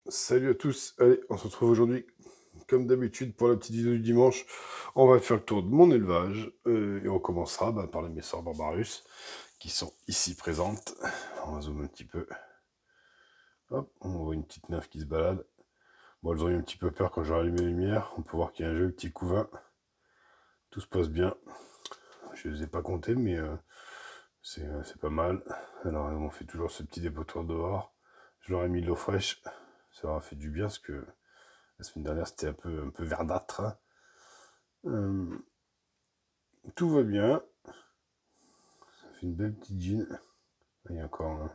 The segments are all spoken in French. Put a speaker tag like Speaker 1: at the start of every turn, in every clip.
Speaker 1: Salut à tous, allez, on se retrouve aujourd'hui, comme d'habitude, pour la petite vidéo du dimanche. On va faire le tour de mon élevage, et on commencera par les Messor Barbarus, qui sont ici présentes. On va zoomer un petit peu. Hop, on voit une petite nymphe qui se balade. Bon, elles ont eu un petit peu peur quand j'ai allumé les lumières. On peut voir qu'il y a un joli petit couvain. Tout se passe bien. Je les ai pas comptés, mais c'est pas mal. Alors, on fait toujours ce petit dépotoir dehors. Je leur ai mis de l'eau fraîche. Ça leur a fait du bien, parce que la semaine dernière, c'était un peu verdâtre, hein. Tout va bien. Ça fait une belle petite jean. Il y a encore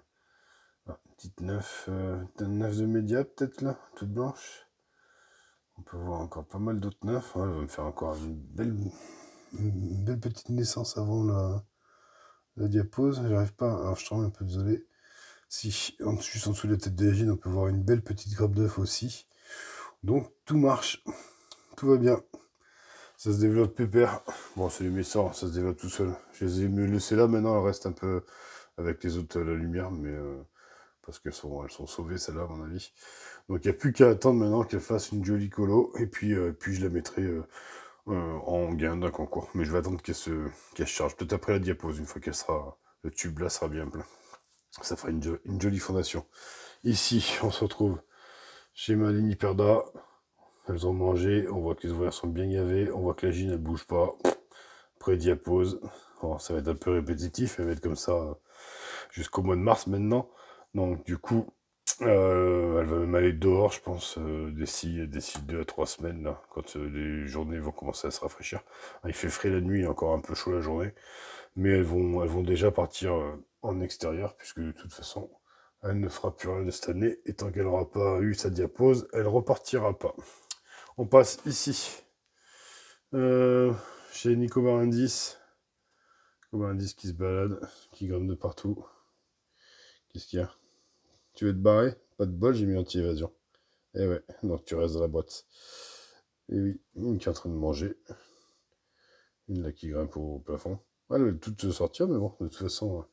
Speaker 1: une petite neuf de média, peut-être là, toute blanche. On peut voir encore pas mal d'autres neufs. Ouais, elle va me faire encore une belle petite naissance avant la diapose. J'arrive pas. Alors, je suis un peu désolé. Si, juste en dessous de la tête de la jean, on peut voir une belle petite grappe d'œuf aussi. Donc, tout marche. Tout va bien. Ça se développe pépère. Bon, c'est les Messor, ça se développe tout seul. Je les ai laissés là, maintenant elles restent un peu avec les autres la lumière, mais parce qu'elles sont sauvées, celles-là, à mon avis. Donc il n'y a plus qu'à attendre maintenant qu'elles fassent une jolie colo, et puis je la mettrai en gain d'un concours. Mais je vais attendre qu'elle se charge, peut-être après la diapose, une fois le tube là sera bien plein. Ça fera une jolie fondation. Ici, on se retrouve chez ma ligne Perda. Elles ont mangé, on voit que les ouvrières sont bien gavées, on voit que la gine elle bouge pas. Après diapose, bon, ça va être un peu répétitif, elle va être comme ça jusqu'au mois de mars maintenant. Donc du coup, elle va même aller dehors, je pense, d'ici 2 à 3 semaines, là, quand les journées vont commencer à se rafraîchir. Il fait frais la nuit, encore un peu chaud la journée, mais elles vont déjà partir en extérieur, puisque de toute façon, elle ne fera plus rien de cette année, et tant qu'elle n'aura pas eu sa diapose, elle repartira pas. On passe ici, euh, chez Nico Barindis. Nico Barindis qui se balade, qui grimpe de partout. Qu'est-ce qu'il y a? Tu veux te barrer? Pas de bol, j'ai mis anti-évasion. Eh ouais, donc tu restes dans la boîte. Et oui, une qui est en train de manger. Une là qui grimpe au plafond. Elle va toutes sortir, mais bon, de toute façon,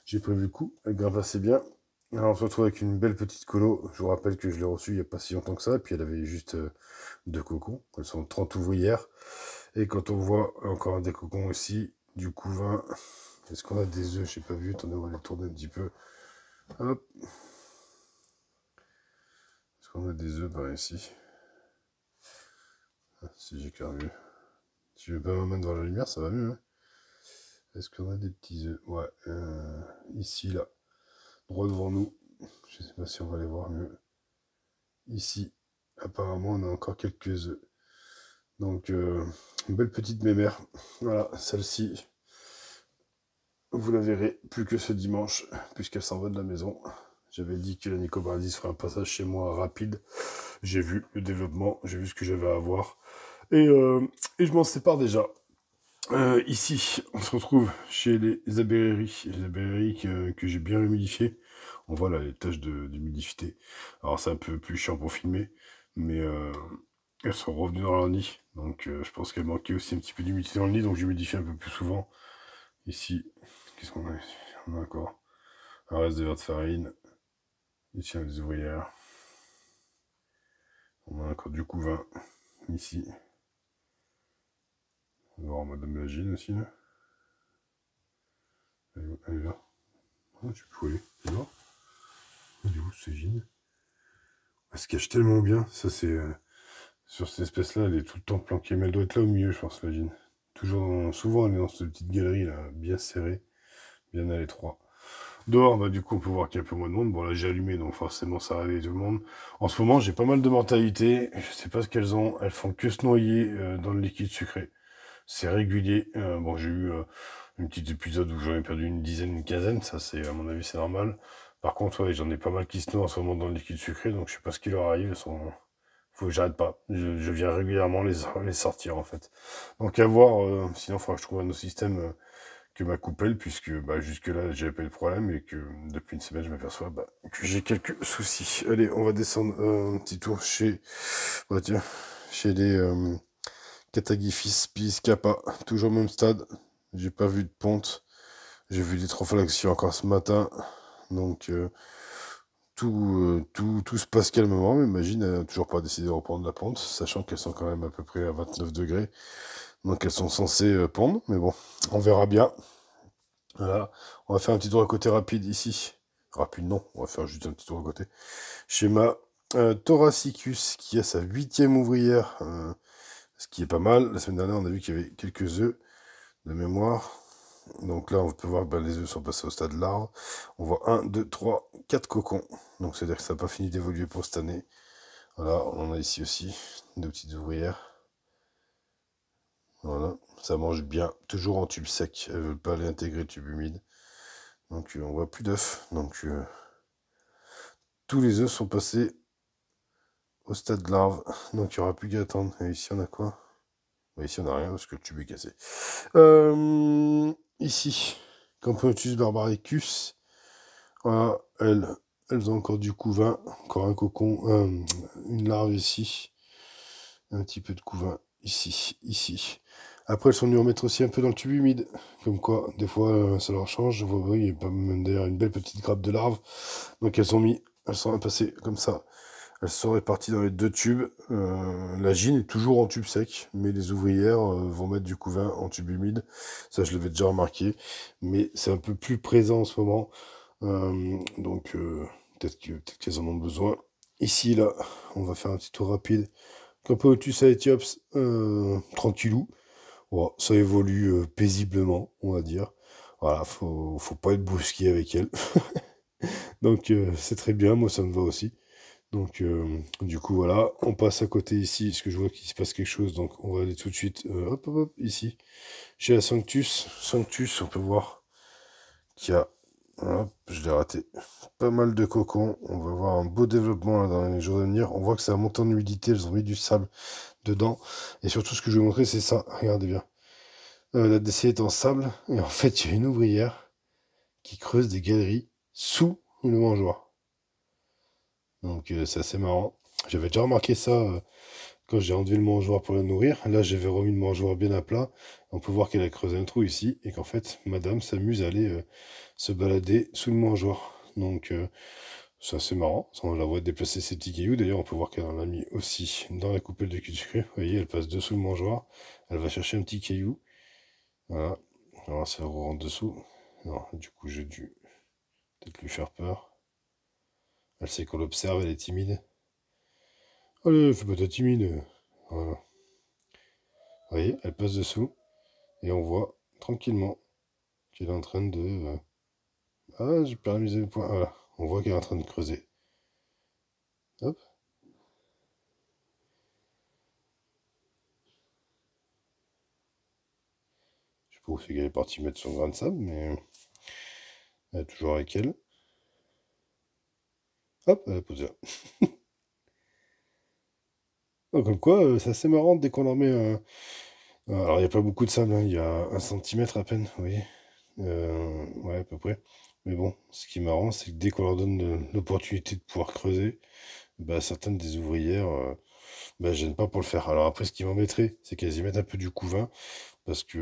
Speaker 1: j'ai prévu le coup. Elle grimpe assez bien. Alors on se retrouve avec une belle petite colo. Je vous rappelle que je l'ai reçue il n'y a pas si longtemps que ça. Et puis elle avait juste 2 cocons. Elles sont 30 ouvrières. Et quand on voit encore des cocons aussi, du couvain. Est-ce qu'on a des œufs? J'ai pas vu. Attendez, on va les tourner un petit peu. Hop. Est-ce qu'on a des œufs par ici? Ah, si j'éclaire mieux. Si je mets pas ma main devant la lumière, ça va mieux, hein. Est-ce qu'on a des petits œufs? Ouais. Ici, là. Droit devant nous. Je sais pas si on va les voir mieux. Ici. Apparemment, on a encore quelques œufs. Donc, une belle petite mémère. Voilà, celle-ci. Vous la verrez plus que ce dimanche, puisqu'elle s'en va de la maison. J'avais dit que la Nico Brandis ferait un passage chez moi rapide. J'ai vu le développement, j'ai vu ce que j'avais à voir. Et je m'en sépare déjà. Ici, on se retrouve chez les abeilleries. Les abeilleries que j'ai bien humidifiées. On voit là les taches d'humidité. Alors c'est un peu plus chiant pour filmer, mais elles sont revenues dans leur nid. Donc je pense qu'elles manquaient aussi un petit peu d'humidité dans le nid, donc j'humidifie un peu plus souvent. Ici, qu'est-ce qu'on a ici? On a encore un reste de verre de farine. Ici, on a des ouvrières. On a encore du couvain. Ici. On va voir Madame Lagine aussi, là. Elle est là. Ah, je sais plus où elle est. Elle est là. Elle est où, ce Gine? Elle se cache tellement bien. Ça, c'est... sur cette espèce-là, elle est tout le temps planquée. Mais elle doit être là au milieu, je pense, la Gine. Souvent, elle est dans cette petite galerie, là, bien serrée, bien à l'étroit. Dehors, du coup, on peut voir qu'il y a un peu moins de monde. Bon, là, j'ai allumé, donc forcément, ça réveille tout le monde. En ce moment, j'ai pas mal de mortalité. Je sais pas ce qu'elles ont. Elles font que se noyer dans le liquide sucré. C'est régulier. Bon, j'ai eu une petite épisode où j'en ai perdu une dizaine, une quinzaine. Ça, c'est, à mon avis, c'est normal. Par contre, ouais, j'en ai pas mal qui se noient en ce moment dans le liquide sucré, donc je sais pas ce qui leur arrive. Faut que j'arrête pas. Je viens régulièrement les sortir, en fait. Donc, à voir. Sinon, il faudra que je trouve un autre système que ma coupelle, puisque jusque-là, j'avais pas eu de problème, et que depuis une semaine, je m'aperçois que j'ai quelques soucis. Allez, on va descendre un petit tour tiens, chez les Catagifis Piscapa, toujours au même stade. J'ai pas vu de ponte. J'ai vu des trophalaxions encore ce matin. Donc, tout se passe calmement, mais imagine, elle n'a toujours pas décidé de reprendre la pente, sachant qu'elles sont quand même à peu près à 29 degrés. Donc elles sont censées pondre, mais bon, on verra bien. Voilà, on va faire un petit tour à côté rapide ici. Rapide non, on va faire juste un petit tour à côté. Schéma Thoracicus qui a sa 8e ouvrière, ce qui est pas mal. La semaine dernière, on a vu qu'il y avait quelques œufs de mémoire. Donc là, on peut voir que les œufs sont passés au stade larve. On voit 1, 2, 3, 4 cocons. Donc c'est-à-dire que ça n'a pas fini d'évoluer pour cette année. Voilà, on a ici aussi 2 petites ouvrières. Voilà, ça mange bien, toujours en tube sec. Elles ne veulent pas aller intégrer le tube humide. Donc on voit plus d'œufs. Donc tous les œufs sont passés au stade larve. Donc il n'y aura plus qu'à attendre. Et ici on a quoi? Ici on n'a rien parce que le tube est cassé. Ici, Camponotus barbaricus. Voilà, elles ont encore du couvain. Encore un cocon. Une larve ici. Un petit peu de couvain ici. Après, elles sont venues remettre aussi un peu dans le tube humide. Comme quoi, des fois, ça leur change. Je vois, oui, il y a pas même d'ailleurs une belle petite grappe de larves. Donc, elles sont passées comme ça. Elles sont réparties dans les 2 tubes. La gine est toujours en tube sec, mais les ouvrières vont mettre du couvain en tube humide. Ça, je l'avais déjà remarqué. Mais c'est un peu plus présent en ce moment. Donc, peut-être qu'elles en ont besoin. Ici, là, on va faire un petit tour rapide. Camponotus aethiops, tranquillou. Bon, ça évolue paisiblement, on va dire. Voilà, faut pas être brusqué avec elle. Donc c'est très bien, moi ça me va aussi. Donc du coup voilà, on passe à côté ici, parce que je vois qu'il se passe quelque chose, donc on va aller tout de suite, hop, ici, chez la Sanctus. Sanctus, on peut voir qu'il y a, hop, je l'ai raté, pas mal de cocons. On va voir un beau développement là, dans les jours à venir. On voit que ça a monté en humidité, elles ont mis du sable dedans. Et surtout, ce que je vais vous montrer, c'est ça. Regardez bien. La DC est en sable. Et en fait, il y a une ouvrière qui creuse des galeries sous le mangeoire. Donc, c'est assez marrant. J'avais déjà remarqué ça quand j'ai enlevé le mangeoir pour la nourrir. Là, j'avais remis le mangeoir bien à plat. On peut voir qu'elle a creusé un trou ici. Et qu'en fait, madame s'amuse à aller se balader sous le mangeoir. Donc, c'est assez marrant. Ça, on la voit déplacer ses petits cailloux. D'ailleurs, on peut voir qu'elle en a mis aussi dans la coupelle de cul de sucré. Vous voyez, elle passe dessous le mangeoir. Elle va chercher un petit caillou. Voilà. Alors, ça rentre dessous. Non, du coup, j'ai dû peut-être lui faire peur. Elle sait qu'on l'observe, elle est timide. Allez, fais pas ta timide. Voilà. Vous voyez, elle passe dessous. Et on voit tranquillement qu'elle est en train de... Ah, j'ai perdu mes points. Voilà. On voit qu'elle est en train de creuser. Hop. Je sais pas où c'est qu'elle est partie mettre son grain de sable, mais... Elle est toujours avec elle. Hop, elle a posé là. Comme quoi, c'est assez marrant dès qu'on en met un... Alors, il n'y a pas beaucoup de sable, hein. Il y a 1 centimètre à peine, vous voyez. Ouais, à peu près. Mais bon, ce qui est marrant, c'est que dès qu'on leur donne l'opportunité de pouvoir creuser, bah, certaines des ouvrières bah, gênent pas pour le faire. Alors après, ce qui m'embêterait, c'est qu'elles y mettent un peu du couvain, parce que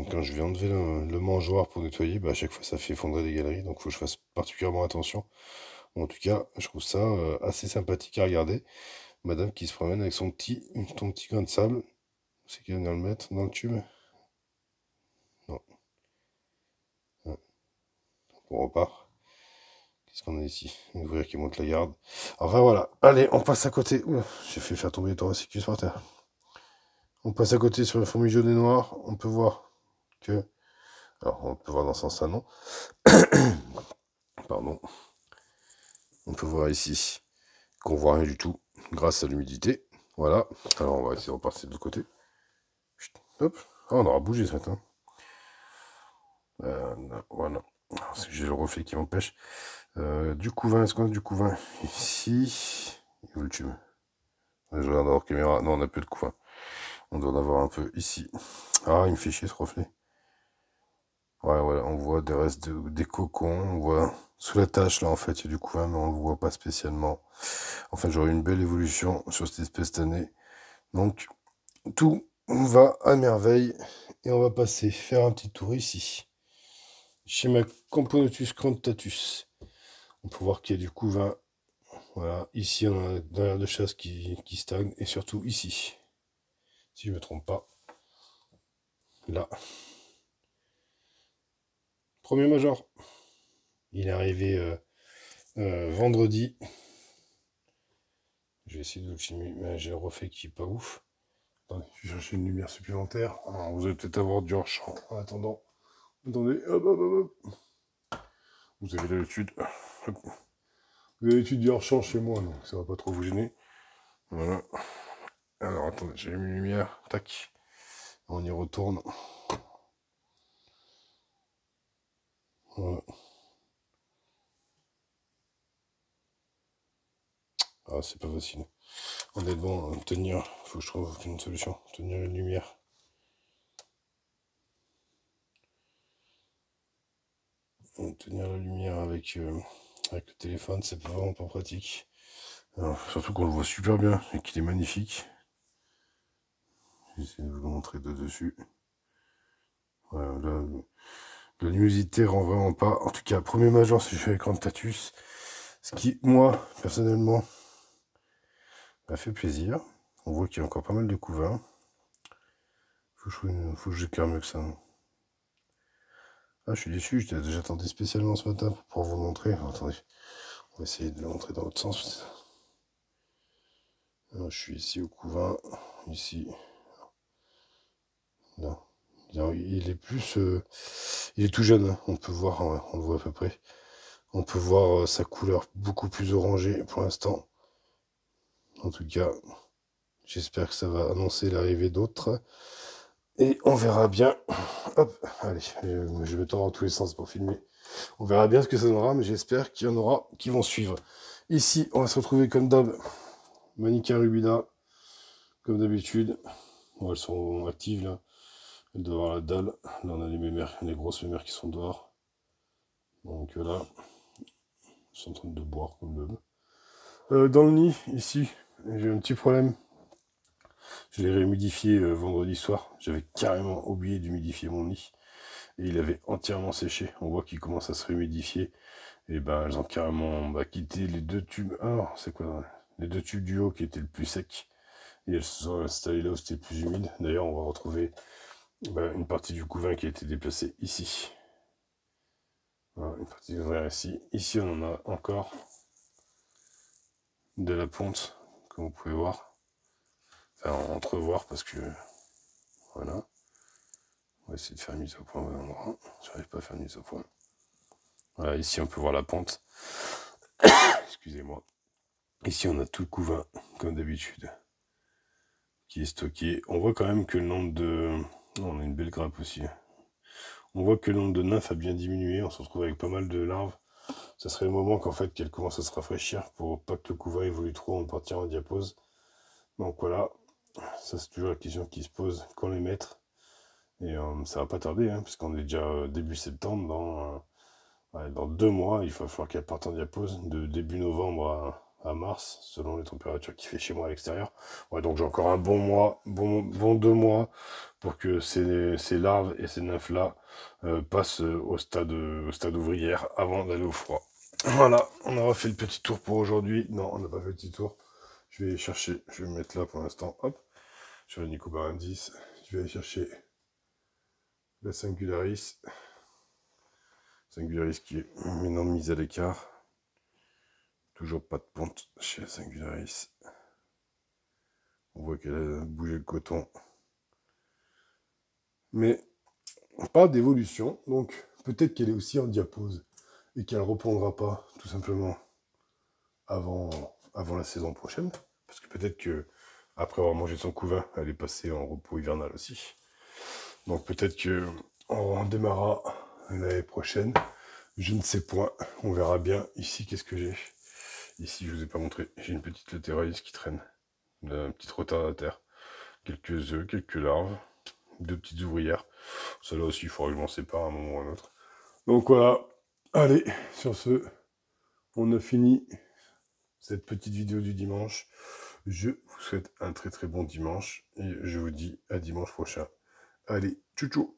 Speaker 1: quand je vais enlever le mangeoir pour nettoyer, bah, à chaque fois, ça fait effondrer les galeries, donc il faut que je fasse particulièrement attention. En tout cas, je trouve ça assez sympathique à regarder. Madame qui se promène avec son petit grain de sable. C'est qu'elle vient de le mettre dans le tube. Non. Ouais. On repart. Qu'est-ce qu'on a ici? Une ouvrière qui monte la garde. Enfin voilà. Allez, on passe à côté. Oula, j'ai fait faire tomber le thoracicus par terre. On passe à côté sur la fourmi jaune et noire. On peut voir que... Alors, on peut voir dans ce sens-là, non. Pardon. On peut voir ici qu'on voit rien du tout grâce à l'humidité. Voilà. Alors, on va essayer de repasser de l'autre côté. Chut, hop. Ah, on aura bougé ce matin. Voilà. J'ai le reflet qui m'empêche. Du couvain, est-ce qu'on a du couvain ici? Où le tube? Je regarde hors caméra. Non, on n'a plus de couvain. On doit en avoir un peu ici. Ah, il me fait chier ce reflet. Ouais, voilà, on voit des restes des cocons. On voit sous la tâche, là, en fait, il y a du couvain, mais on ne le voit pas spécialement. Enfin, j'aurai une belle évolution sur cette espèce cette année. Donc, tout va à merveille. Et on va passer faire un petit tour ici. Chez ma Camponotus crantatus. On peut voir qu'il y a du couvain Voilà, ici on a derrière de chasse qui stagne, et surtout ici, si je me trompe pas. Là. Premier major. Il est arrivé vendredi. Je vais essayer de le filmer, mais j'ai le reflet qui est pas ouf. Attendez, je vais chercher une lumière supplémentaire. Alors, vous allez peut-être avoir du hors-champ en attendant. Attendez, hop, hop, hop, hop. Vous avez l'habitude. Vous avez l'habitude du hors-champ chez moi, donc ça va pas trop vous gêner. Voilà. Alors, attendez, j'ai mis une lumière. Tac. On y retourne. Voilà. Ah, c'est pas facile. Honnêtement, tenir, faut que je trouve une solution. Tenir une lumière. Tenir la lumière avec le téléphone, c'est vraiment pas pratique. Alors, surtout qu'on le voit super bien et qu'il est magnifique. J'essaie de vous le montrer de dessus. Voilà, là, la luminosité rend vraiment pas. En tout cas, premier major, si je fais écran de Tatus. Ce qui, moi, personnellement, m'a fait plaisir. On voit qu'il y a encore pas mal de couvains. Faut que je mieux que ça. Ah, je suis déçu, j'attendais spécialement ce matin pour pouvoir vous le montrer. Alors, attendez, on va essayer de le montrer dans l'autre sens. Alors, je suis ici au couvain, ici. Là. Il est plus... il est tout jeune, hein. On peut voir, on le voit à peu près. On peut voir sa couleur beaucoup plus orangée pour l'instant. En tout cas, j'espère que ça va annoncer l'arrivée d'autres. Et on verra bien. Hop, allez, je me tord dans tous les sens pour filmer. On verra bien ce que ça donnera, mais j'espère qu'il y en aura qui vont suivre. Ici, on va se retrouver comme d'hab. Manica rubida, comme d'habitude. Bon, elles sont actives là. Elles doivent avoir la dalle. Là, on a les mémères, les grosses mémères qui sont dehors. Donc là, elles sont en train de boire comme d'hab. Dans le nid, ici, j'ai un petit problème. Je l'ai réhumidifié vendredi soir. J'avais carrément oublié d'humidifier mon nid. Et il avait entièrement séché. On voit qu'il commence à se réhumidifier. Et ben elles ont carrément quitté les deux tubes. Alors, c'est quoi? Les deux tubes du haut qui étaient le plus secs. Et elles se sont installées là où c'était le plus humide. D'ailleurs, on va retrouver une partie du couvain qui a été déplacée ici. Voilà, une partie ouvrière ici. Ici, on en a encore de la ponte, comme vous pouvez voir. Enfin, entrevoir parce que... Voilà. On va essayer de faire une mise au point au bon endroit. J'arrive pas à faire une mise au point. Voilà, ici, on peut voir la ponte. Excusez-moi. Ici, on a tout le couvain, comme d'habitude, qui est stocké. On voit quand même que le nombre de... Oh, on a une belle grappe aussi. On voit que le nombre de nymphes a bien diminué. On se retrouve avec pas mal de larves. Ça serait le moment qu'en fait qu'elles commencent à se rafraîchir pour pas que le couvain évolue trop en partir en diapause. Donc voilà, ça c'est toujours la question qui se pose, quand les mettre. Et ça va pas tarder, hein, puisqu'on est déjà début septembre. Dans 2 mois, il va falloir qu'elle parte en diapause, de début novembre à mars, selon les températures qu'il fait chez moi à l'extérieur. Ouais, donc j'ai encore un bon mois, bon 2 mois, pour que ces larves et ces nymphes-là passent au stade ouvrière avant d'aller au froid. Voilà, on aura fait le petit tour pour aujourd'hui. Non, on n'a pas fait le petit tour. Je vais chercher, je vais me mettre là pour l'instant, hop, sur le Nicobar M10. Je vais aller chercher la Singularis. Singularis qui est maintenant mise à l'écart. Toujours pas de ponte chez la Singularis. On voit qu'elle a bougé le coton. Mais pas d'évolution. Donc peut-être qu'elle est aussi en diapause. Et qu'elle ne répondra pas tout simplement avant la saison prochaine. Parce que peut-être que après avoir mangé son couvain, elle est passée en repos hivernal aussi. Donc peut-être que on démarrera l'année prochaine. Je ne sais point. On verra bien. Ici, qu'est-ce que j'ai? Ici, je vous ai pas montré. J'ai une petite latéralis qui traîne. Un petit retardataire. Quelques œufs, quelques larves. 2 petites ouvrières. Celle-là aussi, il faudra que je m'en sépare à un moment ou à un autre. Donc voilà. Allez, sur ce, on a fini cette petite vidéo du dimanche. Je vous souhaite un très très bon dimanche. Et je vous dis à dimanche prochain. Allez, tchou tchou.